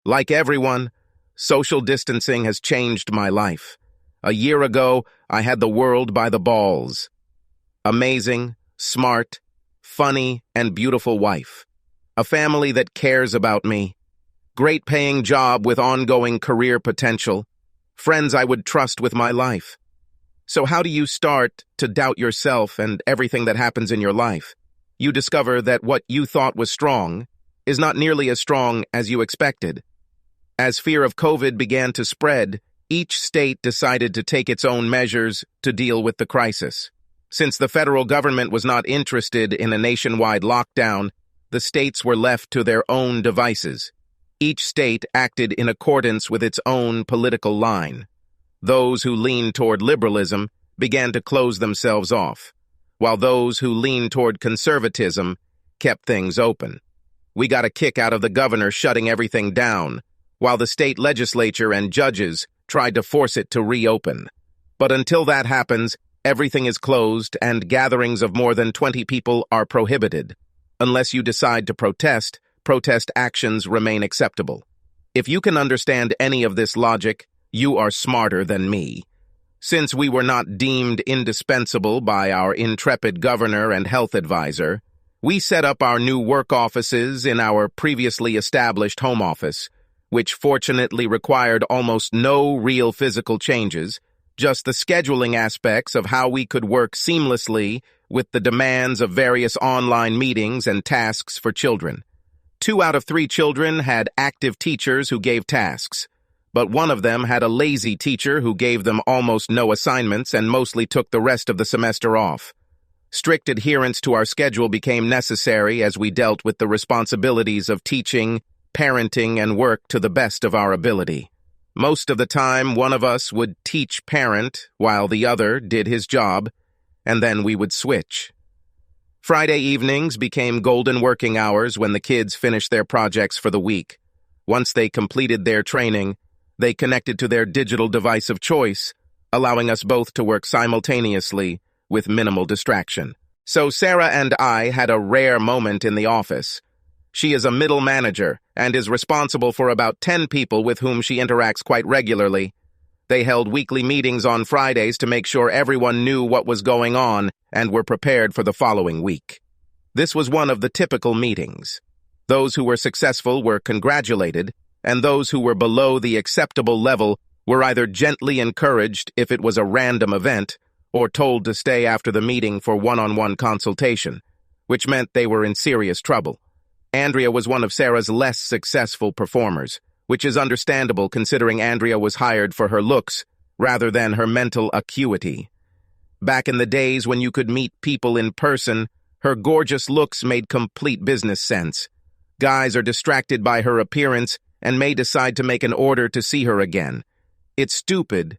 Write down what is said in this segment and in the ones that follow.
Like everyone, social distancing has changed my life. A year ago, I had the world by the balls. Amazing, smart, funny, and beautiful wife. A family that cares about me. Great paying job with ongoing career potential. Friends I would trust with my life. So how do you start to doubt yourself and everything that happens in your life? You discover that what you thought was strong is not nearly as strong as you expected. As fear of COVID began to spread, each state decided to take its own measures to deal with the crisis. Since the federal government was not interested in a nationwide lockdown, the states were left to their own devices. Each state acted in accordance with its own political line. Those who leaned toward liberalism began to close themselves off, while those who leaned toward conservatism kept things open. We got a kick out of the governor shutting everything down, while the state legislature and judges tried to force it to reopen. But until that happens, everything is closed and gatherings of more than 20 people are prohibited. Unless you decide to protest, protest actions remain acceptable. If you can understand any of this logic, you are smarter than me. Since we were not deemed indispensable by our intrepid governor and health advisor, we set up our new work offices in our previously established home office, which fortunately required almost no real physical changes, just the scheduling aspects of how we could work seamlessly with the demands of various online meetings and tasks for children. 2 out of 3 children had active teachers who gave tasks, but one of them had a lazy teacher who gave them almost no assignments and mostly took the rest of the semester off. Strict adherence to our schedule became necessary as we dealt with the responsibilities of teaching, parenting, and work to the best of our ability. Most of the time, one of us would teach parent while the other did his job, and then we would switch. Friday evenings became golden working hours when the kids finished their projects for the week. Once they completed their training, they connected to their digital device of choice, allowing us both to work simultaneously with minimal distraction. So Sarah and I had a rare moment in the office. She is a middle manager and is responsible for about 10 people with whom she interacts quite regularly. They held weekly meetings on Fridays to make sure everyone knew what was going on and were prepared for the following week. This was one of the typical meetings. Those who were successful were congratulated, and those who were below the acceptable level were either gently encouraged if it was a random event or told to stay after the meeting for one-on-one consultation, which meant they were in serious trouble. Andrea was one of Sarah's less successful performers, which is understandable considering Andrea was hired for her looks rather than her mental acuity. Back in the days when you could meet people in person, her gorgeous looks made complete business sense. Guys are distracted by her appearance and may decide to make an order to see her again. It's stupid,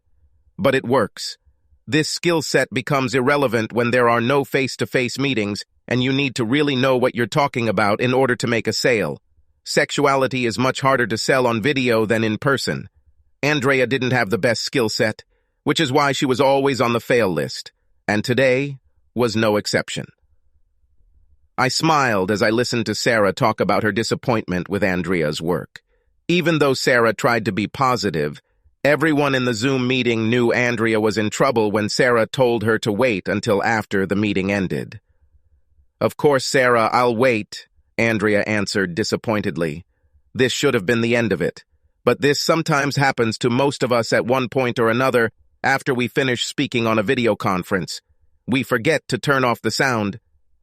but it works. This skill set becomes irrelevant when there are no face-to-face meetings and you need to really know what you're talking about in order to make a sale. Sexuality is much harder to sell on video than in person. Andrea didn't have the best skill set, which is why she was always on the fail list, and today was no exception. I smiled as I listened to Sarah talk about her disappointment with Andrea's work. Even though Sarah tried to be positive, everyone in the Zoom meeting knew Andrea was in trouble when Sarah told her to wait until after the meeting ended. "Of course, Sarah, I'll wait," Andrea answered disappointedly. This should have been the end of it, but this sometimes happens to most of us at one point or another after we finish speaking on a video conference. We forget to turn off the sound.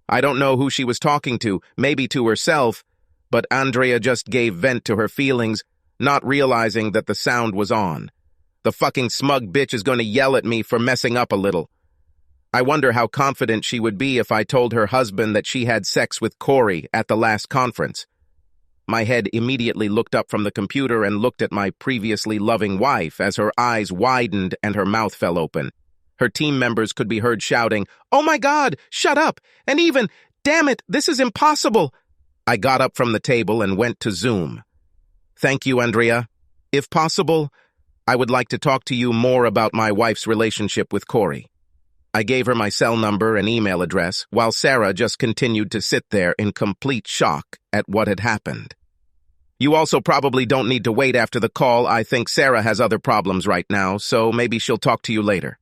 I don't know who she was talking to, maybe to herself, but Andrea just gave vent to her feelings, not realizing that the sound was on. The fucking smug bitch is going to yell at me for messing up a little. I wonder how confident she would be if I told her husband that she had sex with Corey at the last conference. My head immediately looked up from the computer and looked at my previously loving wife as her eyes widened and her mouth fell open. Her team members could be heard shouting, "Oh my God, shut up!" And even, "Damn it, this is impossible!" I got up from the table and went to Zoom. "Thank you, Andrea. If possible, I would like to talk to you more about my wife's relationship with Corey." I gave her my cell number and email address, while Sarah just continued to sit there in complete shock at what had happened. You also probably don't need to wait after the call. I think Sarah has other problems right now, so maybe she'll talk to you later.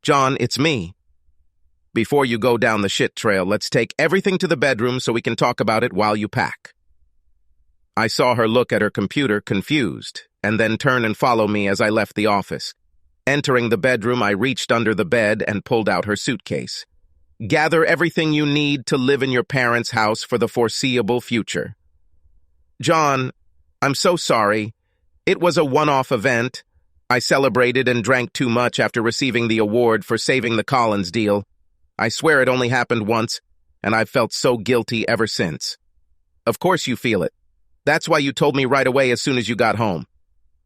John, it's me. Before you go down the shit trail, let's take everything to the bedroom so we can talk about it while you pack. I saw her look at her computer, confused, and then turn and follow me as I left the office. Entering the bedroom, I reached under the bed and pulled out her suitcase. Gather everything you need to live in your parents' house for the foreseeable future. John, I'm so sorry. It was a one-off event. I celebrated and drank too much after receiving the award for saving the Collins deal. I swear it only happened once, and I've felt so guilty ever since. Of course you feel it. That's why you told me right away as soon as you got home.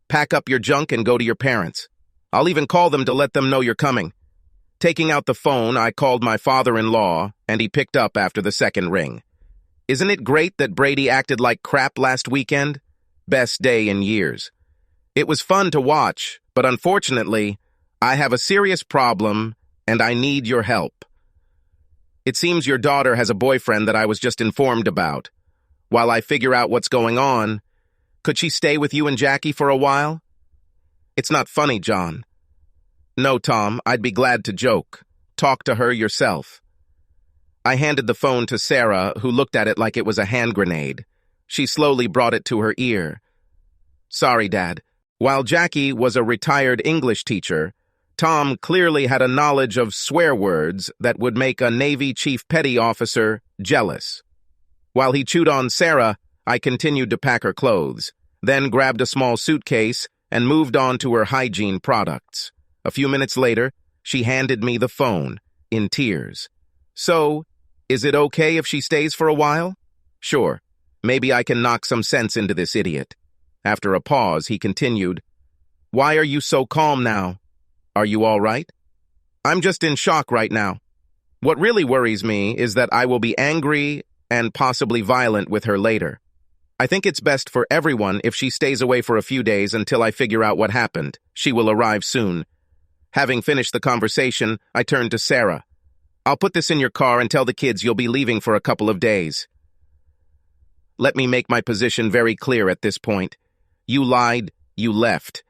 Pack up your junk and go to your parents. I'll even call them to let them know you're coming. Taking out the phone, I called my father-in-law, and he picked up after the second ring. Isn't it great that Brady acted like crap last weekend? Best day in years. It was fun to watch, but unfortunately, I have a serious problem, and I need your help. It seems your daughter has a boyfriend that I was just informed about. While I figure out what's going on, could she stay with you and Jackie for a while? It's not funny, John. No, Tom, I'd be glad to joke. Talk to her yourself. I handed the phone to Sarah, who looked at it like it was a hand grenade. She slowly brought it to her ear. Sorry, Dad. While Jackie was a retired English teacher, Tom clearly had a knowledge of swear words that would make a Navy Chief Petty Officer jealous. While he chewed on Sarah, I continued to pack her clothes, then grabbed a small suitcase and moved on to her hygiene products. A few minutes later, she handed me the phone, in tears. So, is it okay if she stays for a while? Sure. Maybe I can knock some sense into this idiot. After a pause, he continued, Why are you so calm now? Are you all right? I'm just in shock right now. What really worries me is that I will be angry and possibly violent with her later. I think it's best for everyone if she stays away for a few days until I figure out what happened. She will arrive soon. Having finished the conversation, I turned to Sarah. I'll put this in your car and tell the kids you'll be leaving for a couple of days. Let me make my position very clear at this point. You lied, you left.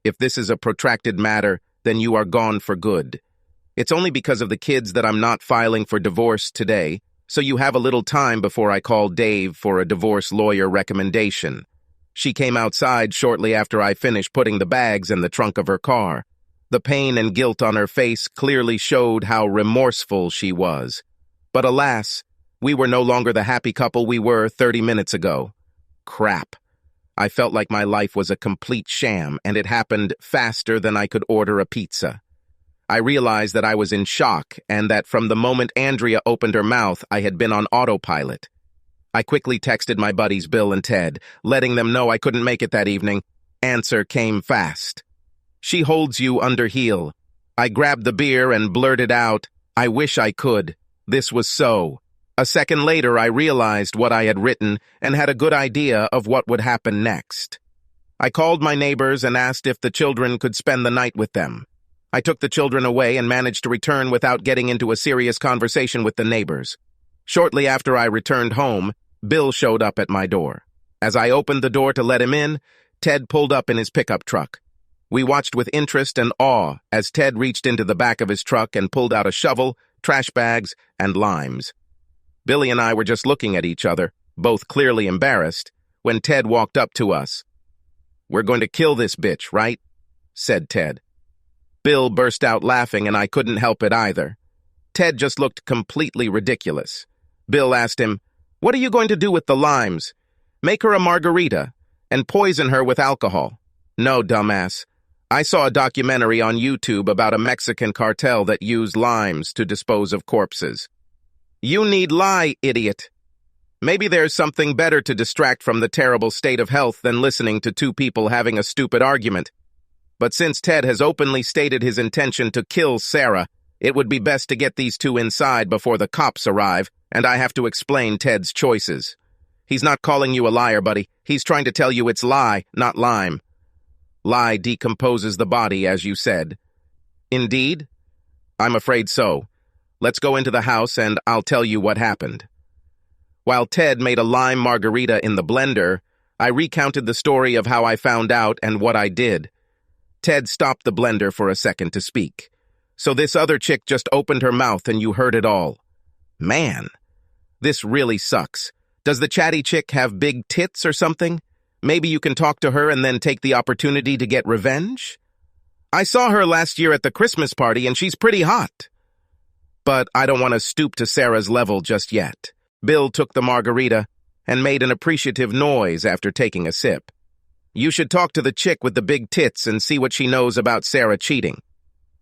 If this is a protracted matter, then you are gone for good. It's only because of the kids that I'm not filing for divorce today, so you have a little time before I call Dave for a divorce lawyer recommendation. She came outside shortly after I finished putting the bags in the trunk of her car. The pain and guilt on her face clearly showed how remorseful she was. But alas, we were no longer the happy couple we were 30 minutes ago. Crap. I felt like my life was a complete sham, and it happened faster than I could order a pizza. I realized that I was in shock, and that from the moment Andrea opened her mouth, I had been on autopilot. I quickly texted my buddies Bill and Ted, letting them know I couldn't make it that evening. Answer came fast. She holds you under heel. I grabbed the beer and blurted out, I wish I could. This was so. A second later, I realized what I had written and had a good idea of what would happen next. I called my neighbors and asked if the children could spend the night with them. I took the children away and managed to return without getting into a serious conversation with the neighbors. Shortly after I returned home, Bill showed up at my door. As I opened the door to let him in, Ted pulled up in his pickup truck. We watched with interest and awe as Ted reached into the back of his truck and pulled out a shovel, trash bags, and limes. Billy and I were just looking at each other, both clearly embarrassed, when Ted walked up to us. We're going to kill this bitch, right? Said Ted. Bill burst out laughing, and I couldn't help it either. Ted just looked completely ridiculous. Bill asked him, What are you going to do with the limes? Make her a margarita and poison her with alcohol. No, dumbass. I saw a documentary on YouTube about a Mexican cartel that used limes to dispose of corpses. You need lie, idiot. Maybe there's something better to distract from the terrible state of health than listening to two people having a stupid argument. But since Ted has openly stated his intention to kill Sarah, it would be best to get these two inside before the cops arrive, and I have to explain Ted's choices. He's not calling you a liar, buddy. He's trying to tell you it's lie, not lime. Lie decomposes the body, as you said. Indeed? I'm afraid so. Let's go into the house and I'll tell you what happened. While Ted made a lime margarita in the blender, I recounted the story of how I found out and what I did. Ted stopped the blender for a second to speak. So this other chick just opened her mouth and you heard it all. Man, this really sucks. Does the chatty chick have big tits or something? Maybe you can talk to her and then take the opportunity to get revenge? I saw her last year at the Christmas party and she's pretty hot. But I don't want to stoop to Sarah's level just yet. Bill took the margarita and made an appreciative noise after taking a sip. You should talk to the chick with the big tits and see what she knows about Sarah cheating.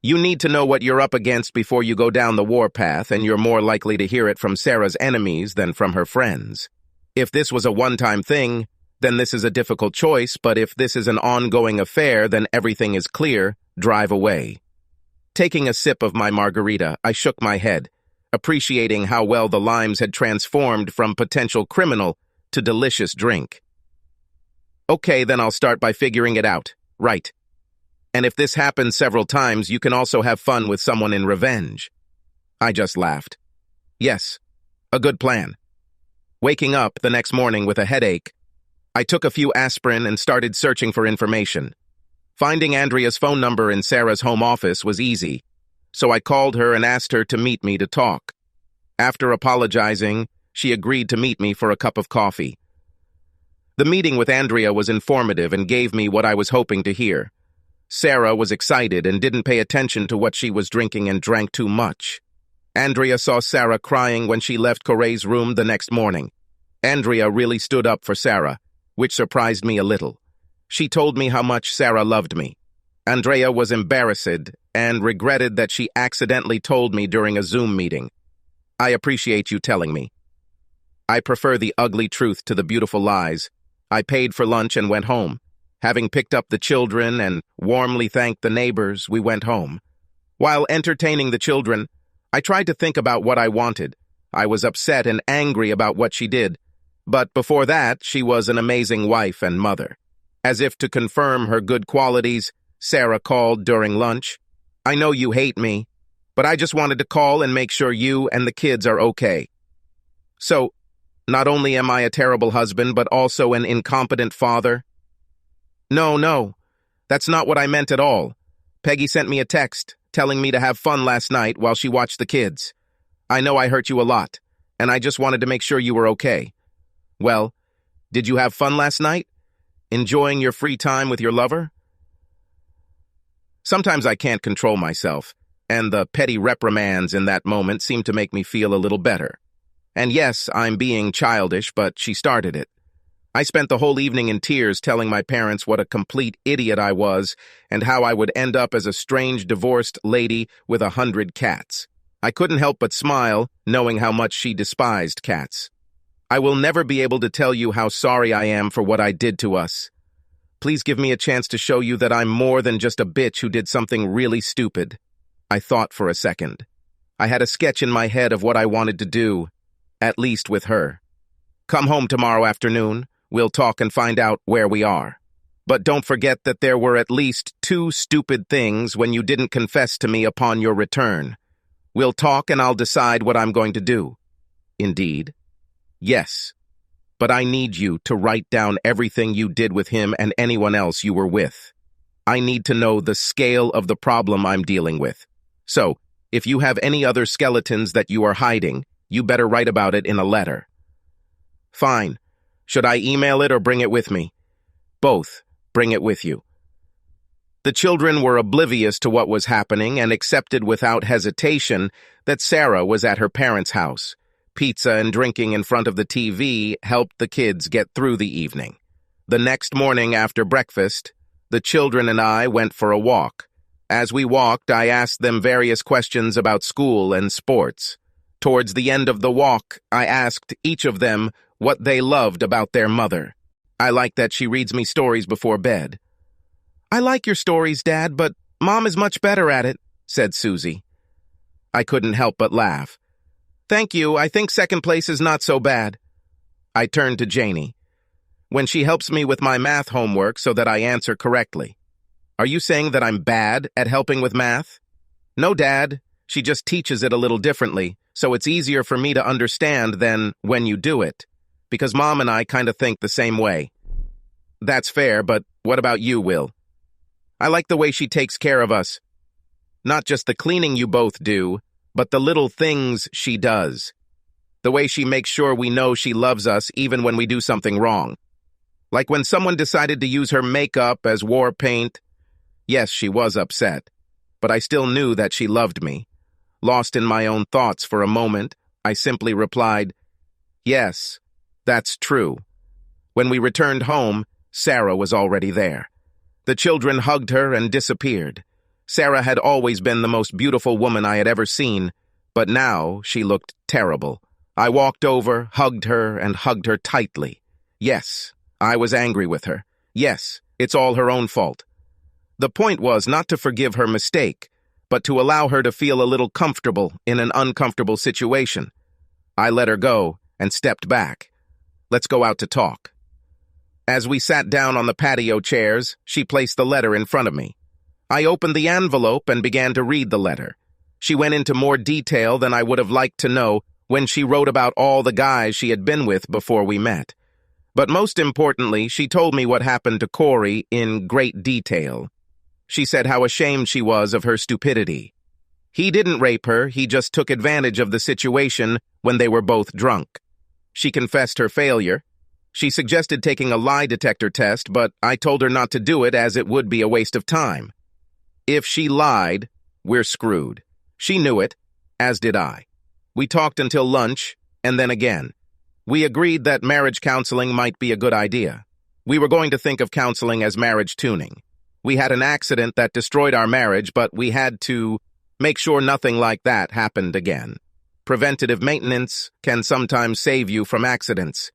You need to know what you're up against before you go down the warpath, and you're more likely to hear it from Sarah's enemies than from her friends. If this was a one-time thing, then this is a difficult choice, but if this is an ongoing affair, then everything is clear. Drive away. Taking a sip of my margarita, I shook my head, appreciating how well the limes had transformed from potential criminal to delicious drink. Okay, then I'll start by figuring it out. Right. And if this happens several times, you can also have fun with someone in revenge. I just laughed. Yes, a good plan. Waking up the next morning with a headache, I took a few aspirin and started searching for information. Finding Andrea's phone number in Sarah's home office was easy, so I called her and asked her to meet me to talk. After apologizing, she agreed to meet me for a cup of coffee. The meeting with Andrea was informative and gave me what I was hoping to hear. Sarah was excited and didn't pay attention to what she was drinking and drank too much. Andrea saw Sarah crying when she left Corey's room the next morning. Andrea really stood up for Sarah, which surprised me a little. She told me how much Sarah loved me. Andrea was embarrassed and regretted that she accidentally told me during a Zoom meeting. I appreciate you telling me. I prefer the ugly truth to the beautiful lies. I paid for lunch and went home. Having picked up the children and warmly thanked the neighbors, we went home. While entertaining the children, I tried to think about what I wanted. I was upset and angry about what she did. But before that, she was an amazing wife and mother. As if to confirm her good qualities, Sarah called during lunch. I know you hate me, but I just wanted to call and make sure you and the kids are okay. So, not only am I a terrible husband, but also an incompetent father? No, that's not what I meant at all. Peggy sent me a text telling me to have fun last night while she watched the kids. I know I hurt you a lot, and I just wanted to make sure you were okay. Well, did you have fun last night? Enjoying your free time with your lover? Sometimes I can't control myself, and the petty reprimands in that moment seem to make me feel a little better. And yes, I'm being childish, but she started it. I spent the whole evening in tears telling my parents what a complete idiot I was and how I would end up as a strange divorced lady with 100 cats. I couldn't help but smile, knowing how much she despised cats. I will never be able to tell you how sorry I am for what I did to us. Please give me a chance to show you that I'm more than just a bitch who did something really stupid. I thought for a second. I had a sketch in my head of what I wanted to do, at least with her. Come home tomorrow afternoon. We'll talk and find out where we are. But don't forget that there were at least 2 stupid things when you didn't confess to me upon your return. We'll talk and I'll decide what I'm going to do. Indeed. Yes. But I need you to write down everything you did with him and anyone else you were with. I need to know the scale of the problem I'm dealing with. So, if you have any other skeletons that you are hiding, you better write about it in a letter. Fine. Should I email it or bring it with me? Both. Bring it with you. The children were oblivious to what was happening and accepted without hesitation that Sarah was at her parents' house. Pizza and drinking in front of the TV helped the kids get through the evening. The next morning after breakfast, the children and I went for a walk. As we walked, I asked them various questions about school and sports. Towards the end of the walk, I asked each of them what they loved about their mother. I like that she reads me stories before bed. I like your stories, Dad, but Mom is much better at it, said Susie. I couldn't help but laugh. Thank you, I think second place is not so bad. I turned to Janie. When she helps me with my math homework so that I answer correctly. Are you saying that I'm bad at helping with math? No, Dad. She just teaches it a little differently, so it's easier for me to understand than when you do it. Because Mom and I kind of think the same way. That's fair, but what about you, Will? I like the way she takes care of us. Not just the cleaning you both do, but the little things she does. The way she makes sure we know she loves us even when we do something wrong. Like when someone decided to use her makeup as war paint. Yes, she was upset, but I still knew that she loved me. Lost in my own thoughts for a moment, I simply replied, "Yes, that's true." When we returned home, Sarah was already there. The children hugged her and disappeared. Sarah had always been the most beautiful woman I had ever seen, but now she looked terrible. I walked over, hugged her, and hugged her tightly. Yes, I was angry with her. Yes, it's all her own fault. The point was not to forgive her mistake, but to allow her to feel a little comfortable in an uncomfortable situation. I let her go and stepped back. Let's go out to talk. As we sat down on the patio chairs, she placed the letter in front of me. I opened the envelope and began to read the letter. She went into more detail than I would have liked to know when she wrote about all the guys she had been with before we met. But most importantly, she told me what happened to Corey in great detail. She said how ashamed she was of her stupidity. He didn't rape her, he just took advantage of the situation when they were both drunk. She confessed her failure. She suggested taking a lie detector test, but I told her not to do it as it would be a waste of time. If she lied, we're screwed. She knew it, as did I. We talked until lunch, and then again. We agreed that marriage counseling might be a good idea. We were going to think of counseling as marriage tuning. We had an accident that destroyed our marriage, but we had to make sure nothing like that happened again. Preventative maintenance can sometimes save you from accidents.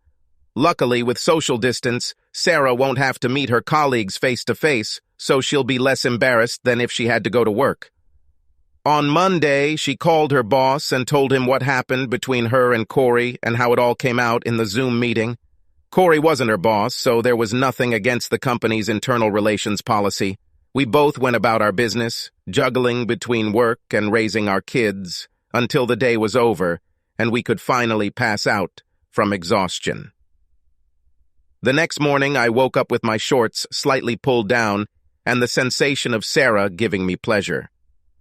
Luckily, with social distance, Sarah won't have to meet her colleagues face-to-face, so she'll be less embarrassed than if she had to go to work. On Monday, she called her boss and told him what happened between her and Corey and how it all came out in the Zoom meeting. Corey wasn't her boss, so there was nothing against the company's internal relations policy. We both went about our business, juggling between work and raising our kids, until the day was over and we could finally pass out from exhaustion. The next morning, I woke up with my shorts slightly pulled down and the sensation of Sarah giving me pleasure.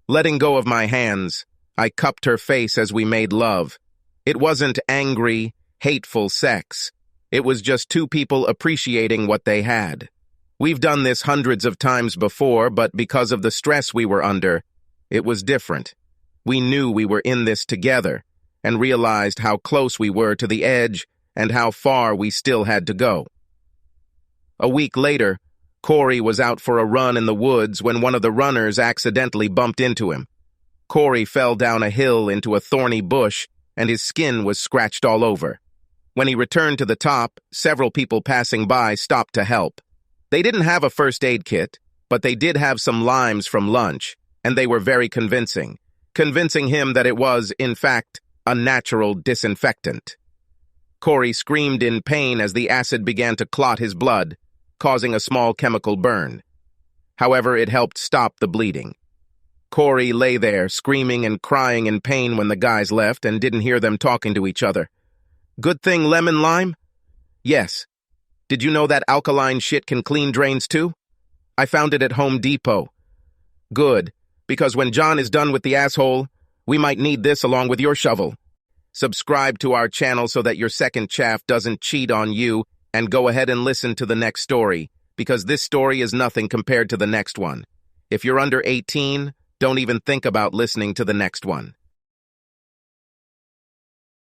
Letting go of my hands, I cupped her face as we made love. It wasn't angry, hateful sex. It was just two people appreciating what they had. We've done this hundreds of times before, but because of the stress we were under, it was different. We knew we were in this together and realized how close we were to the edge and how far we still had to go. A week later, Corey was out for a run in the woods when one of the runners accidentally bumped into him. Corey fell down a hill into a thorny bush, and his skin was scratched all over. When he returned to the top, several people passing by stopped to help. They didn't have a first aid kit, but they did have some limes from lunch, and they were very convincing him that it was, in fact, a natural disinfectant. Corey screamed in pain as the acid began to clot his blood, causing a small chemical burn. However, it helped stop the bleeding. Corey lay there, screaming and crying in pain when the guys left and didn't hear them talking to each other. Good thing lemon lime? Yes. Did you know that alkaline shit can clean drains too? I found it at Home Depot. Good, because when John is done with the asshole, we might need this along with your shovel. Subscribe to our channel so that your second chaff doesn't cheat on you, and go ahead and listen to the next story, because this story is nothing compared to the next one. If you're under 18, don't even think about listening to the next one.